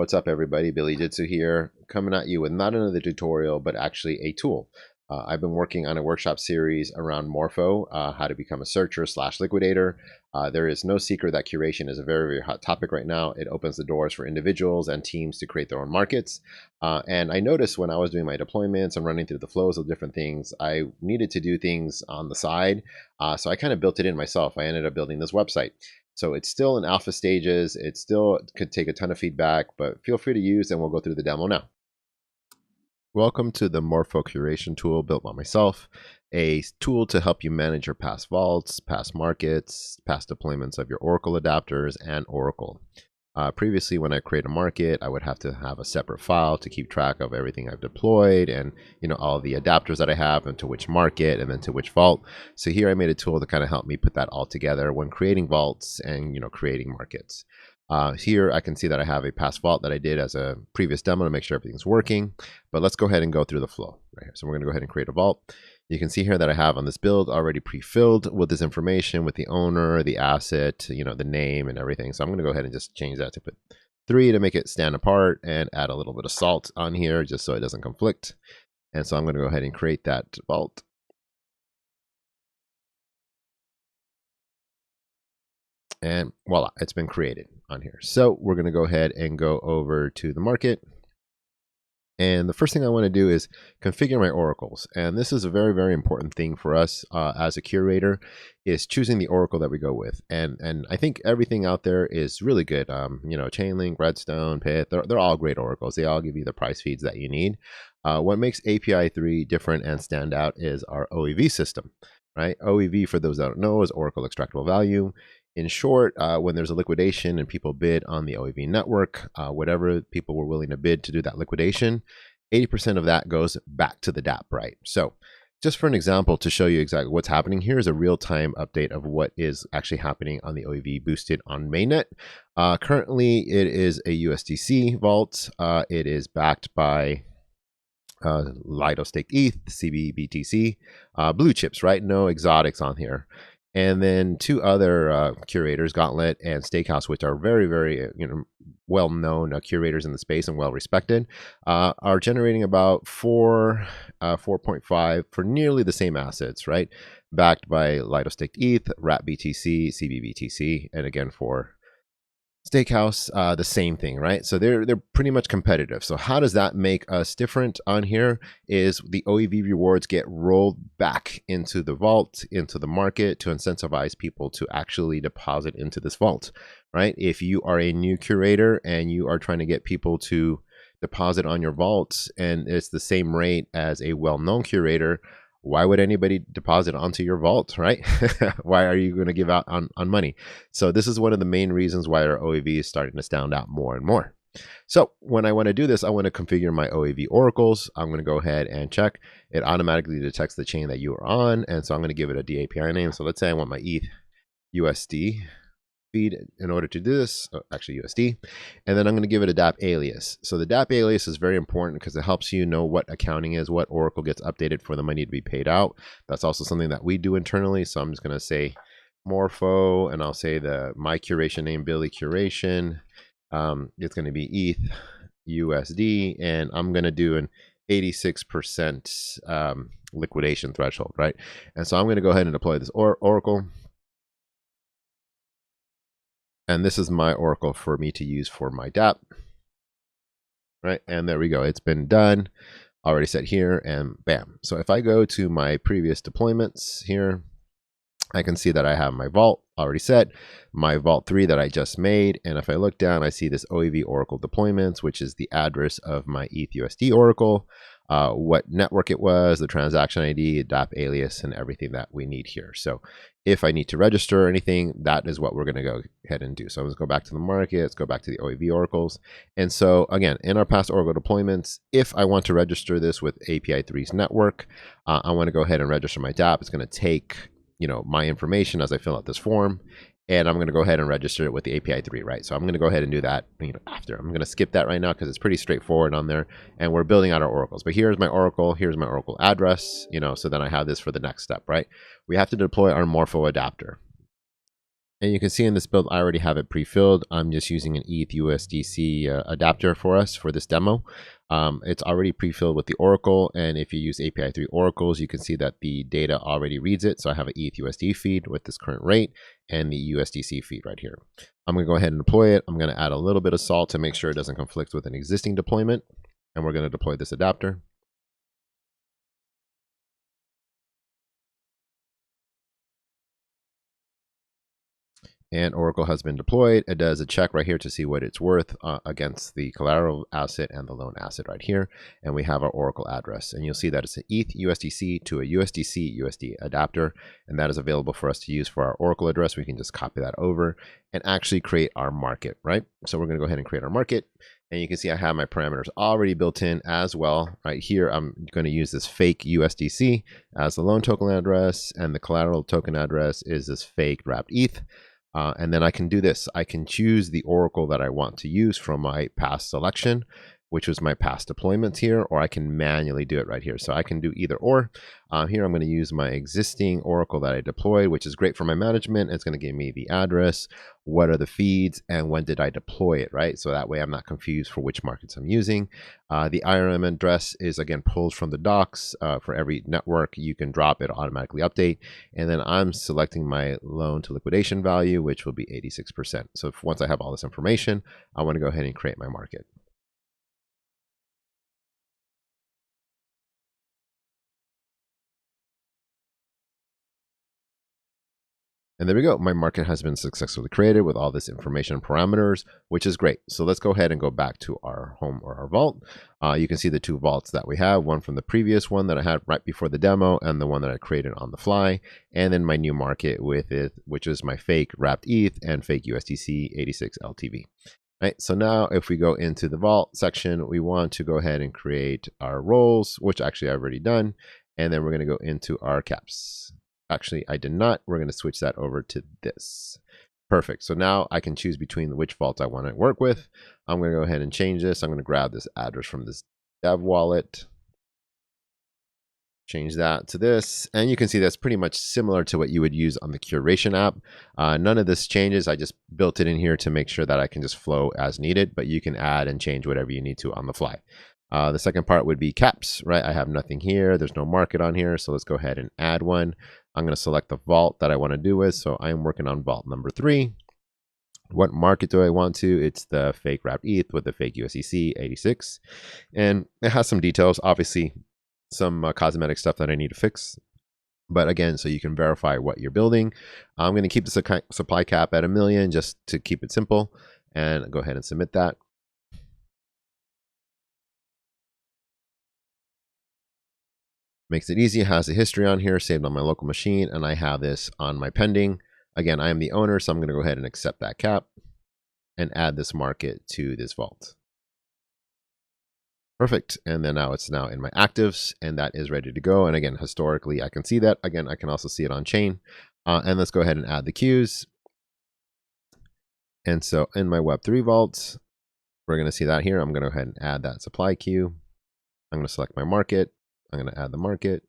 What's up, everybody? Billy Jitsu here, coming at you with not another tutorial, but actually a tool. I've been working on a workshop series around Morpho, how to become a searcher slash liquidator. There is no secret that curation is a very, very hot topic right now. It opens the doors for individuals and teams to create their own markets. And I noticed when I was doing my deployments and running through the flows of different things, I needed to do things on the side. So I kind of built it in myself. I ended up building this website. So it's still in alpha stages. It still could take a ton of feedback, but feel free to use and we'll go through the demo now. Welcome to the Morpho curation tool built by myself, a tool to help you manage your past vaults, past markets, past deployments of your Oracle adapters and Oracle. Previously, when I create a market, I would have to have a separate file to keep track of everything I've deployed and all the adapters that I have and to which market and then to which vault. So here I made a tool to kind of help me put that all together when creating vaults and creating markets. Here I can see that I have a past vault that I did as a previous demo to make sure everything's working. But let's go ahead and go through the flow right here. So we're going to go ahead and create a vault. You can see here that I have on this build already pre-filled with this information with the owner, the asset, the name and everything. So I'm going to go ahead and just change that to put 3 to make it stand apart and add a little bit of salt on here just so it doesn't conflict. And so I'm going to go ahead and create that vault. And voila, it's been created on here. So we're going to go ahead and go over to the market. And the first thing I want to do is configure my oracles. And this is a very, very important thing for us as a curator, is choosing the oracle that we go with. And I think everything out there is really good. Chainlink, Redstone, Pith, they're all great oracles. They all give you the price feeds that you need. What makes Api3 different and stand out is our OEV system, right? OEV, for those that don't know, is Oracle Extractable Value. In short, when there's a liquidation and people bid on the OEV network, whatever people were willing to bid to do that liquidation, 80% of that goes back to the DApp, right? So just for an example to show you exactly what's happening, here is a real-time update of what is actually happening on the OEV boosted on mainnet. Currently, it is a USDC vault. It is backed by Lido Staked ETH, CBBTC, blue chips, right? No exotics on here. And then 2 other curators, Gauntlet and Stakehouse, which are very, very well-known curators in the space and well-respected, are generating about 4.5 for nearly the same assets, right? Backed by Lido Staked ETH, RAPBTC, CBBTC, and again for Stakehouse, the same thing, right? So they're pretty much competitive. So how does that make us different on here is the OEV rewards get rolled back into the vault, into the market to incentivize people to actually deposit into this vault, right? If you are a new curator and you are trying to get people to deposit on your vaults and it's the same rate as a well-known curator, why would anybody deposit onto your vault, right? Why are you going to give out on money? So this is one of the main reasons why our OEV is starting to stand out more and more. So when I want to do this, I want to configure my OEV oracles. I'm going to go ahead and check. It automatically detects the chain that you are on. And so I'm going to give it a DAPI name. So let's say I want my ETH USD feed in order to do this, actually USD, and then I'm going to give it a DApp alias. So the DApp alias is very important because it helps you know what accounting is, what oracle gets updated for the money to be paid out. That's also something that we do internally. So I'm just going to say Morpho, and I'll say my curation name, Billy Curation. It's going to be ETH USD, and I'm going to do an 86% liquidation threshold, right? And so I'm going to go ahead and deploy this oracle. And this is my oracle for me to use for my DApp, right? And there we go. It's been done, already set here, and bam. So if I go to my previous deployments here, I can see that I have my vault already set, my vault 3 that I just made. And if I look down, I see this OEV Oracle deployments, which is the address of my ETHUSD Oracle, what network it was, the transaction ID, DApp alias, and everything that we need here. So if I need to register or anything, that is what we're going to go ahead and do. So let's go back to the market. Let's go back to the OEV oracles. And so again, in our past Oracle deployments, if I want to register this with Api3's network, I want to go ahead and register my DApp. It's going to take my information as I fill out this form, and I'm going to go ahead and register it with the Api3, right? So I'm going to go ahead and do that after. I'm going to skip that right now because it's pretty straightforward on there, and we're building out our oracles. But here's my oracle address, so then I have this for the next step, right? We have to deploy our Morpho adapter. And you can see in this build, I already have it pre-filled. I'm just using an ETH USDC adapter for us for this demo. It's already pre-filled with the Oracle. And if you use Api3 Oracles, you can see that the data already reads it. So I have an ETH USD feed with this current rate and the USDC feed right here. I'm going to go ahead and deploy it. I'm going to add a little bit of salt to make sure it doesn't conflict with an existing deployment. And we're going to deploy this adapter. And Oracle has been deployed. It does a check right here to see what it's worth against the collateral asset and the loan asset right here. And we have our Oracle address. And you'll see that it's an ETH USDC to a USDC USD adapter. And that is available for us to use for our Oracle address. We can just copy that over and actually create our market, right? So we're going to go ahead and create our market. And you can see I have my parameters already built in as well. Right here, I'm going to use this fake USDC as the loan token address. And the collateral token address is this fake wrapped ETH. And then I can do this. I can choose the Oracle that I want to use from my past selection, which was my past deployments here, or I can manually do it right here. So I can do either or. Here I'm going to use my existing Oracle that I deployed, which is great for my management. It's going to give me the address, what are the feeds, and when did I deploy it, right? So that way I'm not confused for which markets I'm using. The IRM address is, again, pulled from the docs. For every network, you can drop it, automatically update. And then I'm selecting my loan to liquidation value, which will be 86%. So once I have all this information, I want to go ahead and create my market. And there we go. My market has been successfully created with all this information parameters, which is great. So let's go ahead and go back to our home or our vault. You can see the two vaults that we have, one from the previous one that I had right before the demo and the one that I created on the fly. And then my new market with it, which is my fake wrapped ETH and fake USDC 86 LTV. Right, so now if we go into the vault section, we want to go ahead and create our roles, which actually I've already done. And then we're going to go into our caps. Actually, I did not. We're going to switch that over to this. Perfect. So now I can choose between which vault I want to work with. I'm going to go ahead and change this. I'm going to grab this address from this dev wallet. Change that to this. And you can see that's pretty much similar to what you would use on the curation app. None of this changes. I just built it in here to make sure that I can just flow as needed, but you can add and change whatever you need to on the fly. The second part would be caps, right? I have nothing here. There's no market on here. So let's go ahead and add one. I'm going to select the vault that I want to do with. So I am working on vault number 3. What market do I want to? It's the fake wrapped ETH with the fake USDC 86. And it has some details, obviously some cosmetic stuff that I need to fix. But again, so you can verify what you're building. I'm going to keep the supply cap at 1 million just to keep it simple and go ahead and submit that. Makes it easy. It has a history on here saved on my local machine, and I have this on my pending. Again, I am the owner, so I'm going to go ahead and accept that cap and add this market to this vault. Perfect. And then now it's now in my actives, and that is ready to go. And again, historically, I can see that. Again, I can also see it on chain. And let's go ahead and add the queues. And so in my Web3 vault, we're going to see that here. I'm going to go ahead and add that supply queue. I'm going to select my market. I'm going to add the market,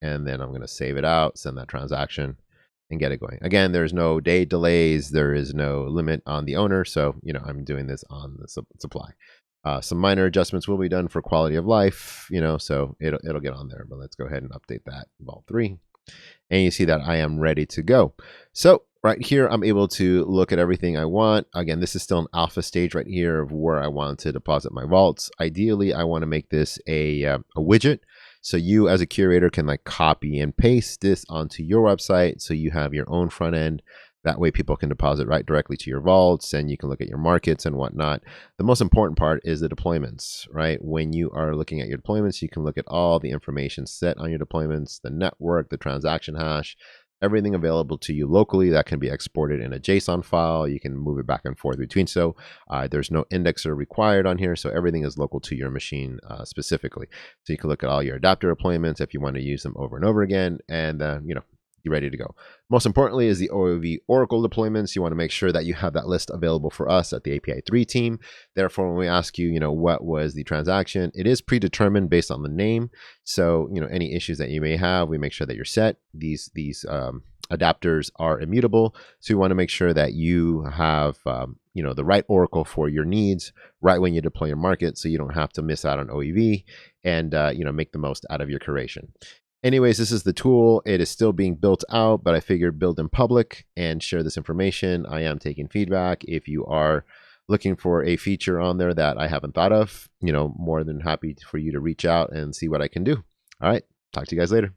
and then I'm going to save it out, send that transaction, and get it going. Again, there's no day delays. There is no limit on the owner. So, I'm doing this on the supply. Some minor adjustments will be done for quality of life, so it'll get on there. But let's go ahead and update that Vault 3. And you see that I am ready to go. So right here, I'm able to look at everything I want. Again, this is still an alpha stage right here of where I want to deposit my vaults. Ideally, I want to make this a widget. So you as a curator can copy and paste this onto your website. So you have your own front end. That way people can deposit right directly to your vaults, and you can look at your markets and whatnot. The most important part is the deployments, right? When you are looking at your deployments, you can look at all the information set on your deployments, the network, the transaction hash, everything available to you locally that can be exported in a JSON file. You can move it back and forth between. So there's no indexer required on here. So everything is local to your machine specifically. So you can look at all your adapter deployments if you want to use them over and over again. And, you're ready to go. Most importantly is the Api3 Oracle deployments. You want to make sure that you have that list available for us at the Api3 team. Therefore, when we ask you, what was the transaction, it is predetermined based on the name. So, any issues that you may have, we make sure that you're set. These adapters are immutable. So we want to make sure that you have, the right Oracle for your needs right when you deploy your market, so you don't have to miss out on OEV and, make the most out of your curation. Anyways, this is the tool. It is still being built out, but I figured build in public and share this information. I am taking feedback. If you are looking for a feature on there that I haven't thought of, more than happy for you to reach out and see what I can do. All right. Talk to you guys later.